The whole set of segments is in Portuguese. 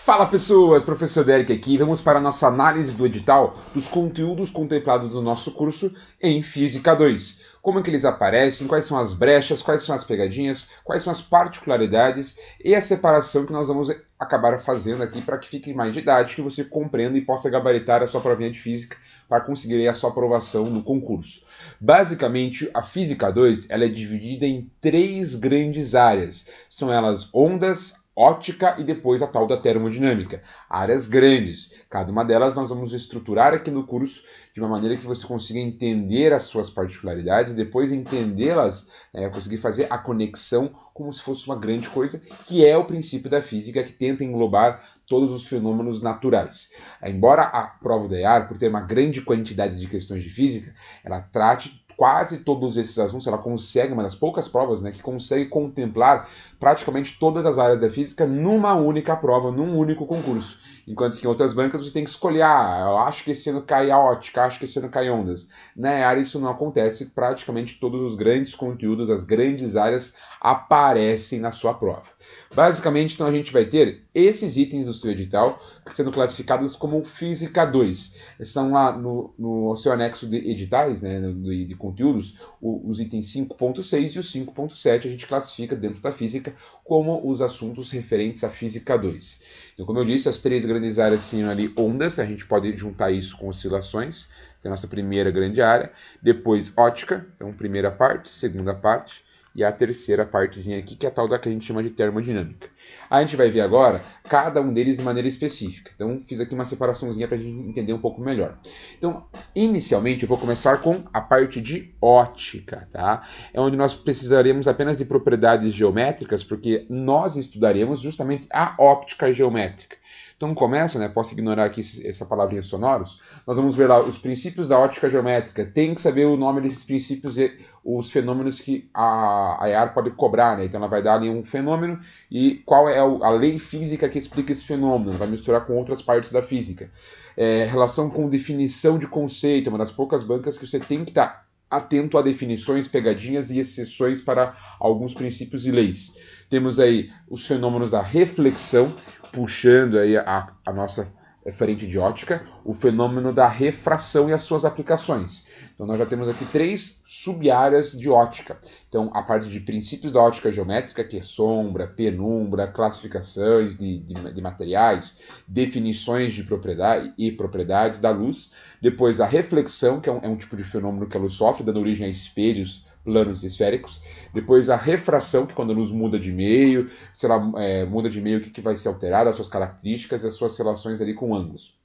Fala pessoas, professor Derek aqui, vamos para a nossa análise do edital dos conteúdos contemplados no nosso curso em Física 2. Como é que eles aparecem, quais são as brechas, quais são as pegadinhas, quais são as particularidades e a separação que nós vamos acabar fazendo aqui para que fique mais didático e você compreenda e possa gabaritar a sua provinha de Física para conseguir a sua aprovação no concurso. Basicamente, a Física 2 ela é dividida em 3 grandes áreas. São elas ondas, ótica e depois a tal da termodinâmica. Áreas grandes. Cada uma delas nós vamos estruturar aqui no curso de uma maneira que você consiga entender as suas particularidades, depois entendê-las, conseguir fazer a conexão como se fosse uma grande coisa, que é o princípio da física que tenta englobar todos os fenômenos naturais. Embora a prova da EAR, por ter uma grande quantidade de questões de física, ela trate quase todos esses assuntos, ela consegue, uma das poucas provas, que consegue contemplar praticamente todas as áreas da física numa única prova, num único concurso. Enquanto que em outras bancas você tem que escolher, eu acho que esse ano cai a ótica, acho que esse ano cai ondas. Na área isso não acontece, praticamente todos os grandes conteúdos, as grandes áreas aparecem na sua prova. Basicamente, então, a gente vai ter esses itens do seu edital sendo classificados como Física 2. São lá no seu anexo de editais, de conteúdos, os itens 5.6 e o 5.7 a gente classifica dentro da Física como os assuntos referentes à Física 2. Então, como eu disse, as 3 grandes áreas são ali ondas, a gente pode juntar isso com oscilações, essa é a nossa primeira grande área. Depois ótica, então primeira parte, segunda parte, e a terceira partezinha aqui, que é a tal da que a gente chama de termodinâmica. A gente vai ver agora cada um deles de maneira específica. Então, fiz aqui uma separaçãozinha para a gente entender um pouco melhor. Então, inicialmente, eu vou começar com a parte de ótica, tá? É onde nós precisaremos apenas de propriedades geométricas, porque nós estudaremos justamente a óptica geométrica. Então começa, posso ignorar aqui essa palavrinha sonoros, nós vamos ver lá os princípios da ótica geométrica, tem que saber o nome desses princípios e os fenômenos que a EAR pode cobrar, Então ela vai dar ali um fenômeno e qual é a lei física que explica esse fenômeno, vai misturar com outras partes da física. Relação com definição de conceito, é uma das poucas bancas que você tem que estar atento a definições, pegadinhas e exceções para alguns princípios e leis. Temos aí os fenômenos da reflexão, puxando aí a nossa frente de ótica, o fenômeno da refração e as suas aplicações. Então nós já temos aqui 3 sub-áreas de ótica. Então a parte de princípios da ótica geométrica, que é sombra, penumbra, classificações de materiais, definições de propriedade e propriedades da luz. Depois a reflexão, que é um tipo de fenômeno que a luz sofre, dando origem a espelhos planos esféricos. Depois a refração, que é quando a luz muda de meio, se ela muda de meio, o que vai ser alterado, as suas características e as suas relações ali com ângulos.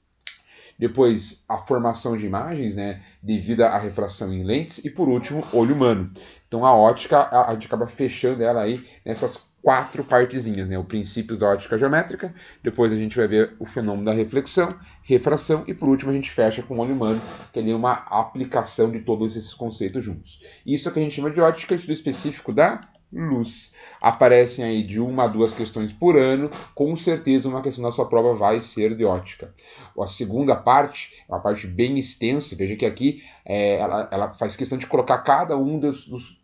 Depois a formação de imagens, devido à refração em lentes. E por último, olho humano. Então a ótica, a gente acaba fechando ela aí nessas 4 partezinhas, o princípios da ótica geométrica, depois a gente vai ver o fenômeno da reflexão, refração e por último a gente fecha com o olho humano, que é uma aplicação de todos esses conceitos juntos. Isso é o que a gente chama de ótica, estudo específico da luz. Aparecem aí de 1 a 2 questões por ano, com certeza uma questão da sua prova vai ser de ótica. A segunda parte é uma parte bem extensa, veja que aqui ela faz questão de colocar cada um dos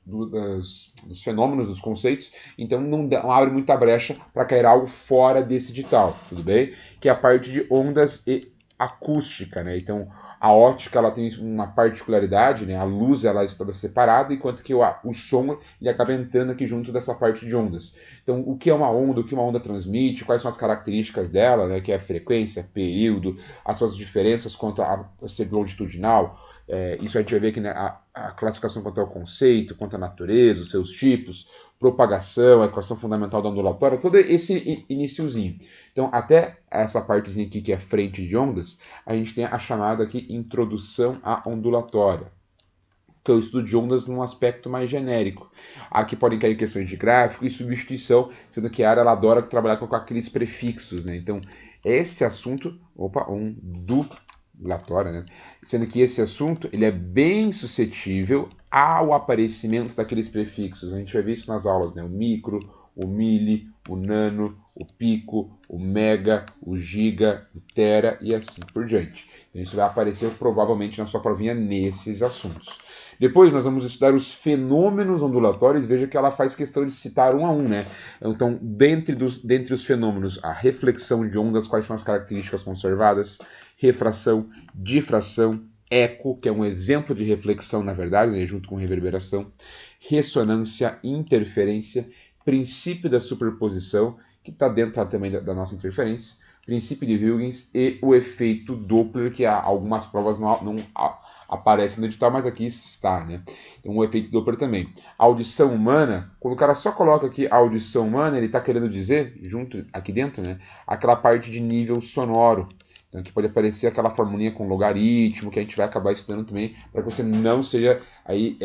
fenômenos, dos conceitos, então não abre muita brecha para cair algo fora desse edital, tudo bem? Que é a parte de ondas e acústica, Então a ótica ela tem uma particularidade, a luz ela está toda separada, enquanto que o som ele acaba entrando aqui junto dessa parte de ondas. Então o que é uma onda, o que uma onda transmite, quais são as características dela, que é a frequência, período, as suas diferenças quanto a ser longitudinal. Isso a gente vai ver aqui, a classificação quanto ao conceito, quanto à natureza, os seus tipos, propagação, a equação fundamental da ondulatória, todo esse iniciozinho. Então, até essa partezinha aqui, que é frente de ondas, a gente tem a chamada aqui introdução à ondulatória, que é o estudo de ondas num aspecto mais genérico. Aqui podem cair questões de gráfico e substituição, sendo que a área ela adora trabalhar com aqueles prefixos, Então, esse assunto, ondulatória, Sendo que esse assunto ele é bem suscetível ao aparecimento daqueles prefixos. A gente vai ver isso nas aulas, O micro, o mili, o nano, o pico, o mega, o giga, o tera e assim por diante. Então isso vai aparecer provavelmente na sua provinha nesses assuntos. Depois nós vamos estudar os fenômenos ondulatórios, veja que ela faz questão de citar um a um, né? Então, dentre os fenômenos, a reflexão de ondas, quais são as características conservadas, refração, difração, eco, que é um exemplo de reflexão, na verdade, né, junto com reverberação, ressonância, interferência, princípio da superposição, que está dentro também da nossa interferência, princípio de Huygens e o efeito Doppler, que algumas provas não aparecem no edital, mas aqui está, né? Então, o efeito Doppler também. A audição humana, quando o cara só coloca aqui a audição humana, ele está querendo dizer, junto aqui dentro, né, aquela parte de nível sonoro. Então, aqui pode aparecer aquela formulinha com logaritmo, que a gente vai acabar estudando também, para que você não seja aí,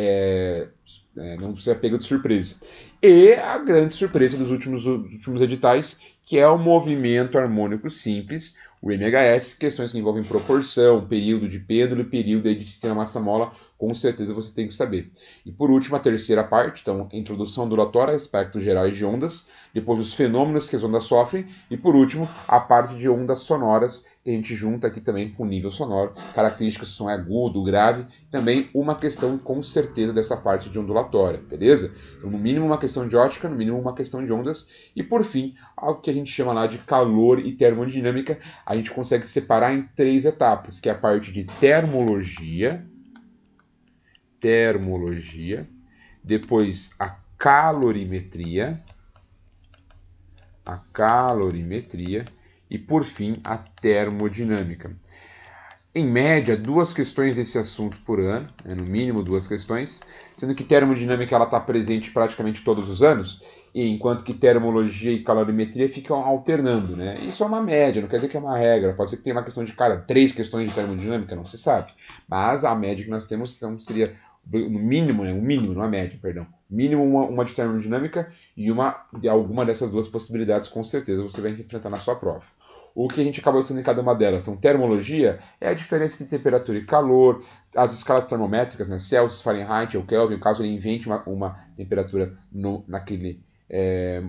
não seja pego de surpresa. E a grande surpresa dos últimos editais, que é o movimento harmônico simples, o MHS, questões que envolvem proporção, período de pêndulo e período de sistema massa-mola, com certeza você tem que saber. E por último, a terceira parte, então, introdução ondulatória, aspectos gerais de ondas, depois os fenômenos que as ondas sofrem, e por último, a parte de ondas sonoras, que a gente junta aqui também com o nível sonoro, características se o som é agudo, grave, também uma questão com certeza dessa parte de ondulatória, beleza? Então, no mínimo uma questão de ótica, no mínimo uma questão de ondas, e por fim, algo que a gente chama lá de calor e termodinâmica, a gente consegue separar em 3 etapas, que é a parte de termologia, depois a calorimetria, e por fim a termodinâmica. Em média, 2 questões desse assunto por ano, né, no mínimo 2 questões, sendo que termodinâmica está presente praticamente todos os anos, e enquanto que termologia e calorimetria ficam alternando, né? Isso é uma média, não quer dizer que é uma regra, pode ser que tenha uma questão de 3 questões de termodinâmica, não se sabe, mas a média que nós temos então, seria no mínimo, né, o mínimo, não a média, perdão, mínimo uma de termodinâmica e uma de alguma dessas 2 possibilidades, com certeza você vai enfrentar na sua prova. O que a gente acaba usando em cada uma delas? Então, termologia é a diferença de temperatura e calor, as escalas termométricas, né, Celsius, Fahrenheit ou Kelvin, caso ele invente uma temperatura naquele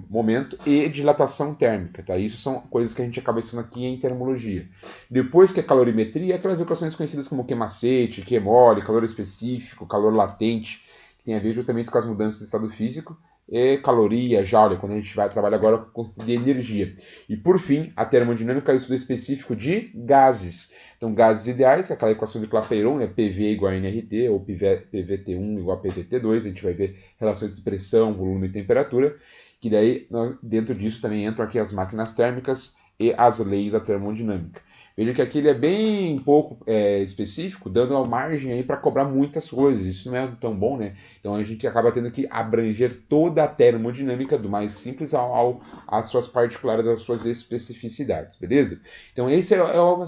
momento, e dilatação térmica, tá? Isso são coisas que a gente acaba estudando aqui em termologia. Depois que a calorimetria, aquelas equações conhecidas como Q-macete, Q-mole, calor específico, calor latente, que tem a ver justamente com as mudanças de estado físico, e caloria, joule, quando a gente vai trabalhar agora com o conceito de energia. E por fim, a termodinâmica é o estudo específico de gases. Então, gases ideais, aquela equação de Clapeyron, né, PV igual a nRT, ou PVT1 igual a PVT2, a gente vai ver relação entre pressão, volume e temperatura, que daí, dentro disso também entram aqui as máquinas térmicas e as leis da termodinâmica. Veja que aqui ele é bem pouco específico, dando uma margem aí para cobrar muitas coisas. Isso não é tão bom, né? Então a gente acaba tendo que abranger toda a termodinâmica, do mais simples às suas particulares, às suas especificidades, beleza? Então esses serão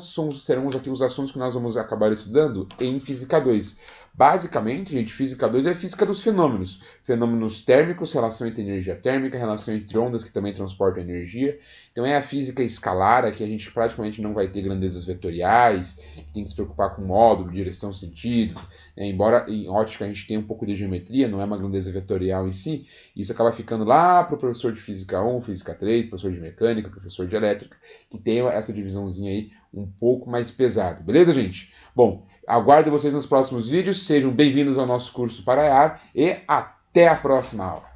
aqui os assuntos que nós vamos acabar estudando em Física 2. Basicamente, gente, Física 2 é a física dos fenômenos. Fenômenos térmicos, relação entre energia térmica, relação entre ondas que também transportam energia. Então é a física escalar, aqui a gente praticamente não vai ter grandezas vetoriais, que tem que se preocupar com módulo, direção, sentido. Embora em ótica a gente tenha um pouco de geometria, não é uma grandeza vetorial em si, isso acaba ficando lá para o professor de Física 1, Física 3, professor de Mecânica, professor de Elétrica, que tem essa divisãozinha aí um pouco mais pesada. Beleza, gente? Bom, aguardo vocês nos próximos vídeos, sejam bem-vindos ao nosso curso para EAR e até a próxima aula.